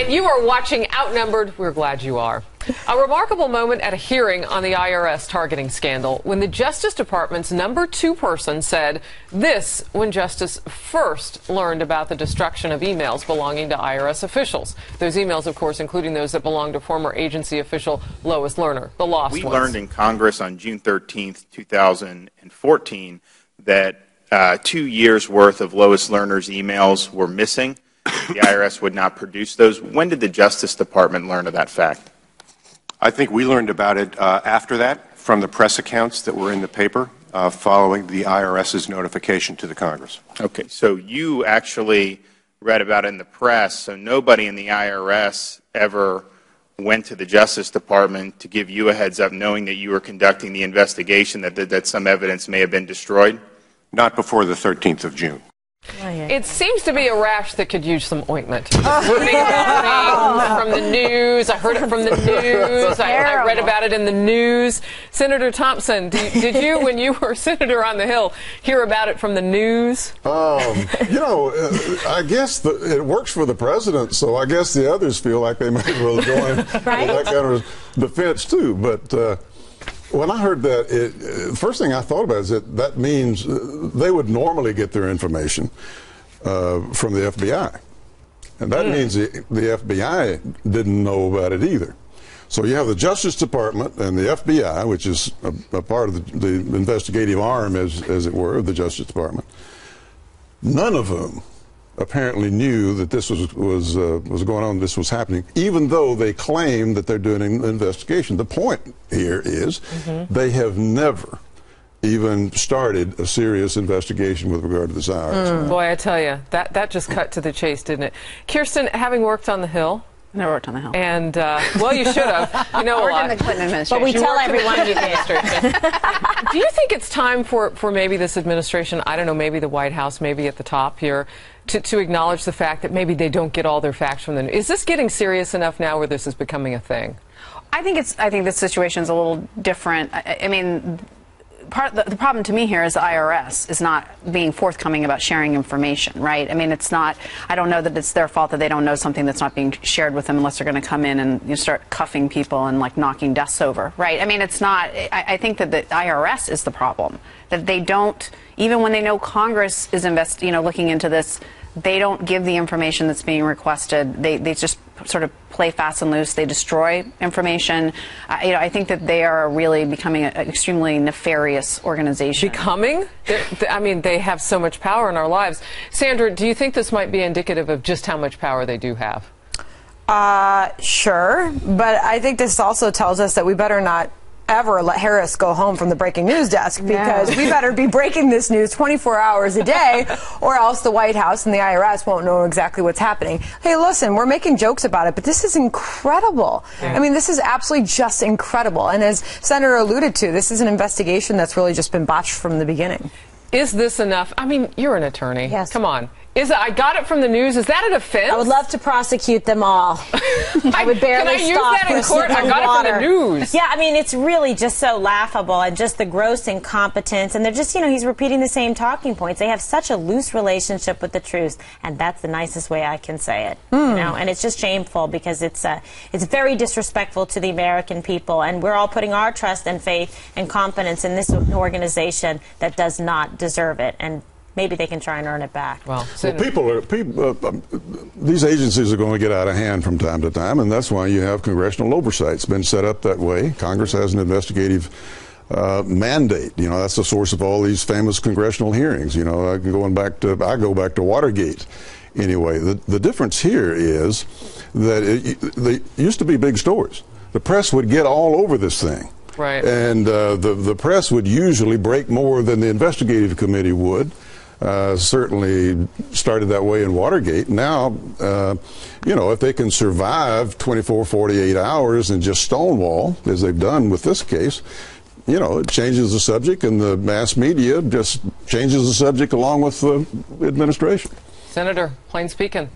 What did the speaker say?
And you are watching Outnumbered. We're glad you are. A remarkable moment at a hearing on the IRS targeting scandal when the Justice Department's #2 person said this when Justice first learned about the destruction of emails belonging to IRS officials. Those emails, of course, including those that belong to former agency official Lois Lerner, the lost ones. We learned in Congress on June 13th, 2014, that 2 years' worth of Lois Lerner's emails were missing. The IRS would not produce those. When did the Justice Department learn of that fact? I think we learned about it after that from the press accounts that were in the paper following the IRS's notification to the Congress. Okay, so you actually read about it in the press, so nobody in the IRS ever went to the Justice Department to give you a heads up knowing that you were conducting the investigation that some evidence may have been destroyed? Not before the 13th of June. It seems to be a rash that could use some ointment. From the news. I heard it from the news. I read about it in the news. Senator Thompson, did you, when you were senator on the Hill, hear about it from the news? I guess it works for the president, so I guess the others feel like they might as well join that kind of defense too. But when I heard that, the first thing I thought about is that means they would normally get their information from the FBI. And that means the FBI didn't know about it either. So you have the Justice Department and the FBI, which is a part of the investigative arm, as it were, of the Justice Department. None of them apparently knew that this was going on, this was happening, even though they claim that they're doing an investigation. The point here is they have never even started a serious investigation with regard to this IRS. Boy, I tell you, that just cut to the chase, didn't it? Kirsten, having worked on the Hill, never worked on the Hill. And, well, you should have. You know a lot. In the Clinton administration. But we tell everyone you did. Do you think it's time for maybe this administration, I don't know, maybe the White House, maybe at the top here, to acknowledge the fact that maybe they don't get all their facts from the news? Is this getting serious enough now where this is becoming a thing? I think this situation is a little different. I mean, the problem to me here is the IRS is not being forthcoming about sharing information, right? I mean, it's not, I don't know that it's their fault that they don't know something that's not being shared with them unless they're going to come in and start cuffing people and like knocking desks over, right? I mean, it's not, I think that the IRS is the problem, that they don't, even when they know Congress is looking into this, they don't give the information that's being requested. They just sort of play fast and loose. They destroy information. I think that they are really becoming an extremely nefarious organization. Becoming? I mean, they have so much power in our lives. Sandra, do you think this might be indicative of just how much power they do have? Sure, but I think this also tells us that we better not ever let Harris go home from the breaking news desk, because we better be breaking this news 24 hours a day, or else the White House and the IRS won't know exactly what's happening. Hey, listen, we're making jokes about it, but this is incredible. I mean, this is absolutely just incredible. And as Senator alluded to, this is an investigation that's really just been botched from the beginning. Is this enough? I mean, you're an attorney. Yes. Come on. I got it from the news. Is that an offense? I would love to prosecute them all. I would barely Can I use that in court? I got it from the news. Yeah, I mean, it's really just so laughable, and just the gross incompetence. And they're just, he's repeating the same talking points. They have such a loose relationship with the truth, and that's the nicest way I can say it. And it's just shameful, because it's very disrespectful to the American people, and we're all putting our trust and faith and confidence in this organization that does not deserve it. And maybe they can try and earn it back. Well, these agencies are going to get out of hand from time to time, and that's why you have congressional oversight. It's been set up that way. Congress has an investigative mandate. That's the source of all these famous congressional hearings. I go back to Watergate. Anyway, the difference here is that they used to be big stories. The press would get all over this thing. Right. And the press would usually break more than the investigative committee would. Certainly started that way in Watergate. Now, if they can survive 24, 48 hours and just stonewall, as they've done with this case, it changes the subject, and the mass media just changes the subject along with the administration. Senator, plain speaking.